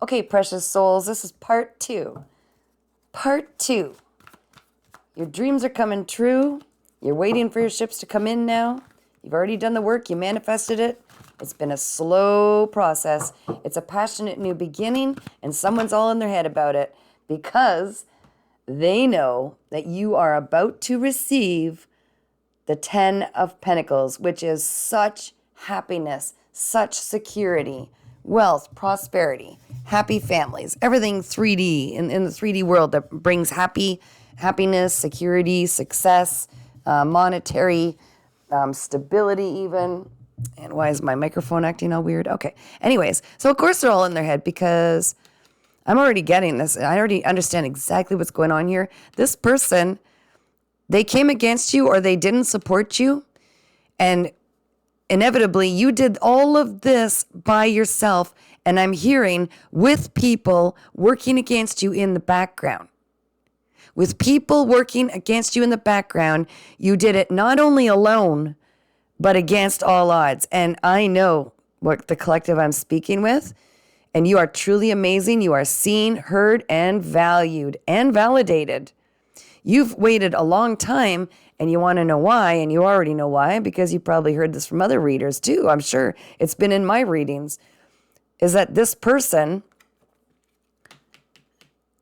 Okay, precious souls, this is part 2. Part 2. Your dreams are coming true. You're waiting for your ships to come in now. You've already done the work. You manifested it. It's been a slow process. It's a passionate new beginning, and someone's all in their head about it because they know that you are about to receive the 10 of Pentacles, which is such happiness, such security, wealth, prosperity, happy families, everything 3D in the 3D world that brings happiness, security, success, monetary stability even. And why is my microphone acting all weird? Okay. Anyways, so of course they're all in their head because I'm already getting this. I already understand exactly what's going on here. This person, they came against you or they didn't support you. And inevitably, you did all of this by yourself. And I'm hearing with people working against you in the background. With people working against you in the background, you did it not only alone, but against all odds. And I know what the collective I'm speaking with. And you are truly amazing. You are seen, heard, and valued and validated. You've waited a long time and you want to know why, and you already know why because you probably heard this from other readers too. I'm sure it's been in my readings, is that this person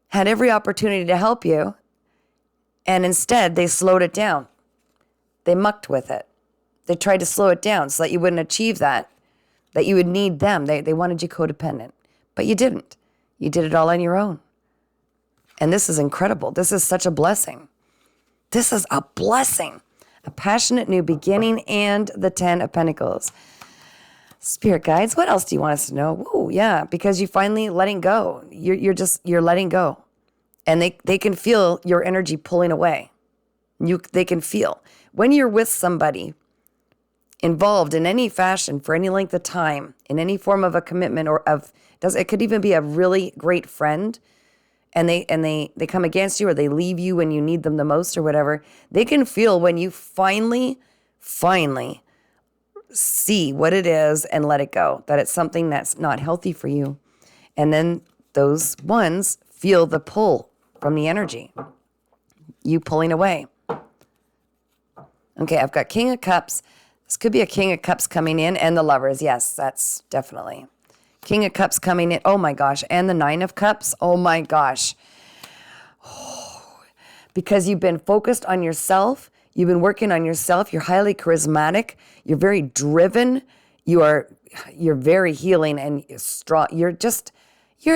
had every opportunity to help you, and instead they slowed it down. They mucked with it. They tried to slow it down so that you wouldn't achieve that you would need them. They wanted you codependent, but you didn't. You did it all on your own. And this is incredible. This is such a blessing. This is a blessing. A passionate new beginning and the 10 of Pentacles. Spirit guides, what else do you want us to know? Oh, yeah, because you finally letting go. You're letting go. And they can feel your energy pulling away. They can feel. When you're with somebody involved in any fashion for any length of time, in any form of a commitment it could even be a really great friend, and they come against you or they leave you when you need them the most or whatever, they can feel when you finally see what it is and let it go, that it's something that's not healthy for you. And then those ones feel the pull from the energy, you pulling away. Okay, I've got King of Cups. This could be a King of Cups coming in, and the Lovers. Yes, that's definitely. King of Cups coming in. Oh my gosh. And the 9 of Cups. Oh my gosh. Because you've been focused on yourself. You've been working on yourself. You're highly charismatic. You're very driven. You're very healing and strong. You're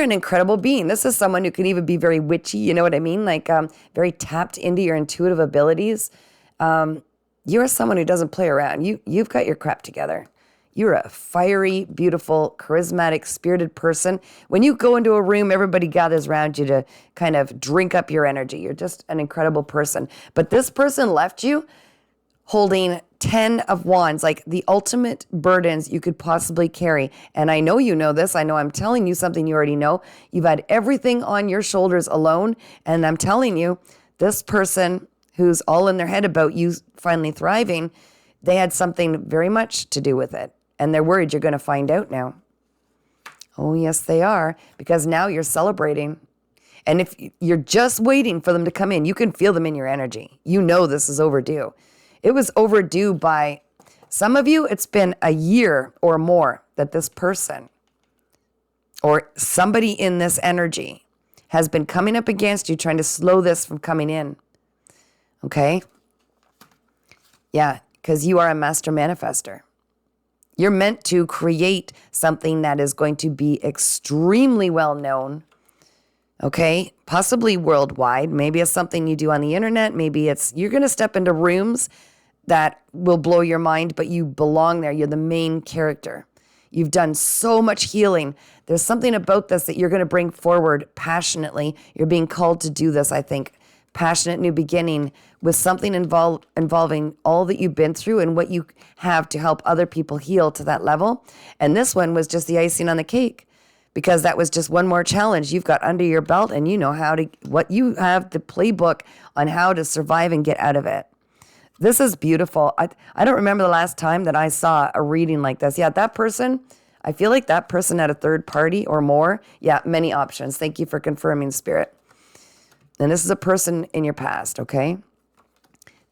an incredible being. This is someone who can even be very witchy. You know what I mean? Like very tapped into your intuitive abilities. You're someone who doesn't play around. You've got your crap together. You're a fiery, beautiful, charismatic, spirited person. When you go into a room, everybody gathers around you to kind of drink up your energy. You're just an incredible person. But this person left you holding 10 of Wands, like the ultimate burdens you could possibly carry. And I know you know this. I know I'm telling you something you already know. You've had everything on your shoulders alone. And I'm telling you, this person who's all in their head about you finally thriving, they had something very much to do with it. And they're worried you're going to find out now. Oh, yes, they are. Because now you're celebrating. And if you're just waiting for them to come in, you can feel them in your energy. You know this is overdue. It was overdue by some of you. It's been a year or more that this person or somebody in this energy has been coming up against you, trying to slow this from coming in. Okay? Yeah, because you are a master manifester. You're meant to create something that is going to be extremely well known, okay? Possibly worldwide. Maybe it's something you do on the internet. Maybe you're going to step into rooms that will blow your mind, but you belong there. You're the main character. You've done so much healing. There's something about this that you're going to bring forward passionately. You're being called to do this, I think. Passionate new beginning with something involving all that you've been through and what you have to help other people heal to that level. And this one was just the icing on the cake because that was just one more challenge you've got under your belt, and you know what you have the playbook on how to survive and get out of it. This is beautiful. I don't remember the last time that I saw a reading like this. Yeah, that person, I feel like that person had a third party or more. Yeah, many options. Thank you for confirming, Spirit. And this is a person in your past, okay?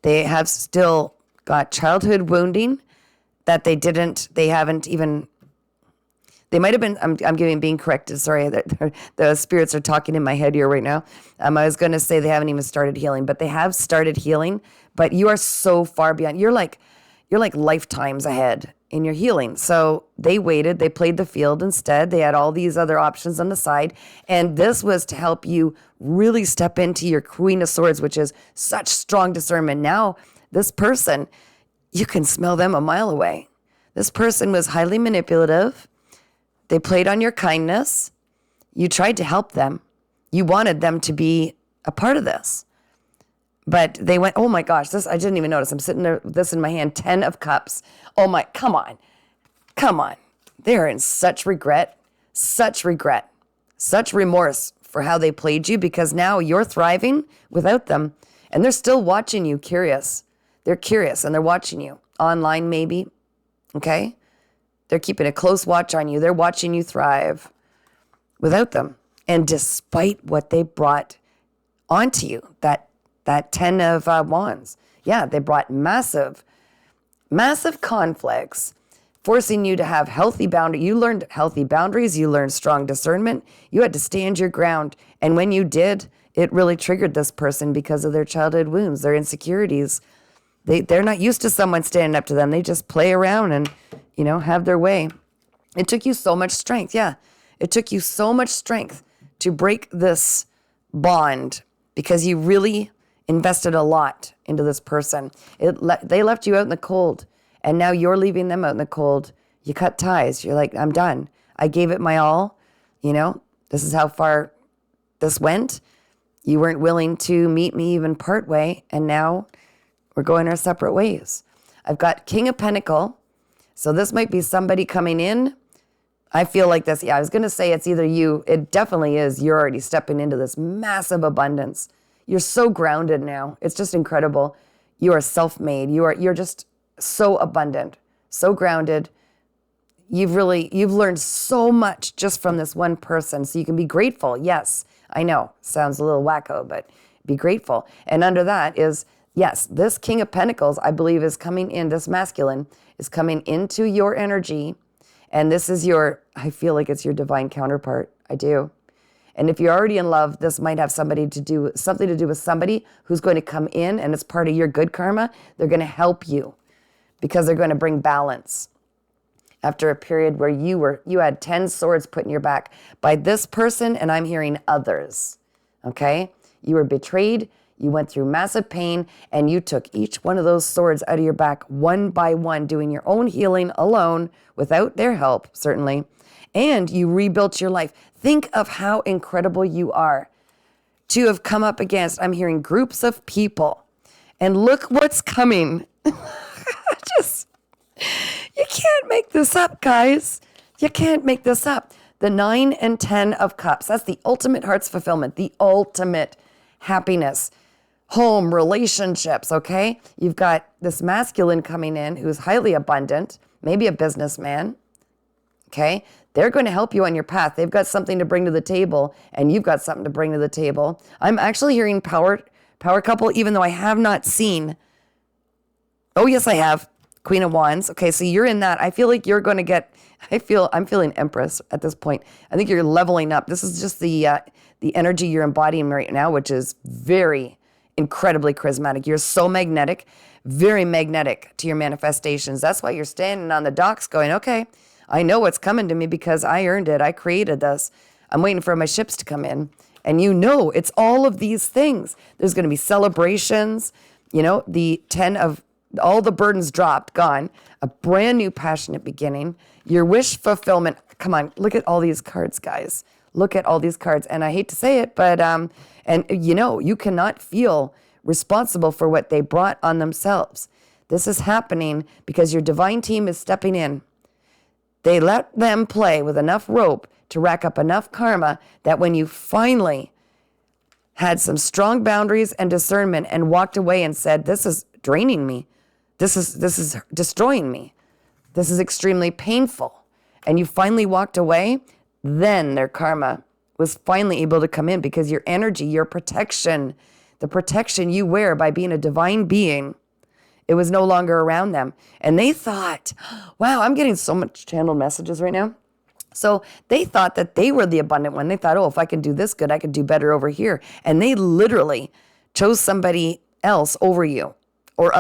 They have still got childhood wounding that they might have been, I'm being corrected. Sorry, the spirits are talking in my head here right now. I was going to say they haven't even started healing, but they have started healing, but you are so far beyond. You're like lifetimes ahead in your healing. So they waited, they played the field instead. They had all these other options on the side. And this was to help you really step into your Queen of Swords, which is such strong discernment. Now, this person, you can smell them a mile away. This person was highly manipulative. They played on your kindness. You tried to help them. You wanted them to be a part of this. But they went, oh my gosh, I didn't even notice. I'm sitting there with this in my hand, 10 of Cups. Oh my, come on. They're in such regret, such remorse for how they played you, because now you're thriving without them. And they're still watching you, curious. They're curious and they're watching you online maybe, okay? They're keeping a close watch on you. They're watching you thrive without them. And despite what they brought onto you, that 10 of Wands. Yeah, they brought massive conflicts, forcing you to have healthy boundaries. You learned healthy boundaries. You learned strong discernment. You had to stand your ground. And when you did, it really triggered this person because of their childhood wounds, their insecurities. They're not used to someone standing up to them. They just play around and, have their way. It took you so much strength. Yeah, it took you so much strength to break this bond because you really invested a lot into this person. They left you out in the cold, and now you're leaving them out in the cold. You cut ties. You're like, I'm done. I gave it my all. This is how far this went. You weren't willing to meet me even part way, and now we're going our separate ways. I've got King of Pentacle. So this might be somebody coming in. I feel like this. Yeah, I was going to say it's either you. It definitely is. You're already stepping into this massive abundance. You're so grounded now. It's just incredible. You are self-made. You're just so abundant, so grounded. You've learned so much just from this one person. So you can be grateful. Yes, I know. Sounds a little wacko, but be grateful. And under that is, yes, this King of Pentacles, I believe, is coming in. This masculine is coming into your energy. And this is I feel like it's your divine counterpart. I do. And if you're already in love, this might have something to do with somebody who's going to come in, and it's part of your good karma. They're going to help you because they're going to bring balance after a period where you had 10 swords put in your back by this person, and I'm hearing others, okay? You were betrayed, you went through massive pain, and you took each one of those swords out of your back one by one, doing your own healing alone without their help, certainly. And you rebuilt your life. Think of how incredible you are to have come up against, I'm hearing groups of people. And look what's coming. You can't make this up, guys. You can't make this up. The 9 and 10 of Cups. That's the ultimate heart's fulfillment, the ultimate happiness, home, relationships, okay? You've got this masculine coming in who's highly abundant, maybe a businessman, okay? They're going to help you on your path. They've got something to bring to the table, and you've got something to bring to the table. I'm actually hearing power couple, even though I have not seen. Oh, yes, I have. Queen of Wands. Okay, so you're in that. I feel like you're going to get, I'm feeling Empress at this point. I think you're leveling up. This is just the energy you're embodying right now, which is very incredibly charismatic. You're so magnetic, very magnetic to your manifestations. That's why you're standing on the docks going, okay, I know what's coming to me because I earned it. I created this. I'm waiting for my ships to come in. And it's all of these things. There's going to be celebrations, the 10 of all the burdens dropped, gone, a brand new passionate beginning, your wish fulfillment. Come on, look at all these cards, guys. Look at all these cards. And I hate to say it, but, you cannot feel responsible for what they brought on themselves. This is happening because your divine team is stepping in. They let them play with enough rope to rack up enough karma that when you finally had some strong boundaries and discernment and walked away and said, this is draining me. This is destroying me. This is extremely painful. and you finally walked away, then their karma was finally able to come in, because your energy, your protection, the protection you wear by being a divine being, it was no longer around them. And they thought, wow, I'm getting so much channeled messages right now. So they thought that they were the abundant one. They thought, oh, if I can do this good, I can do better over here. And they literally chose somebody else over you, or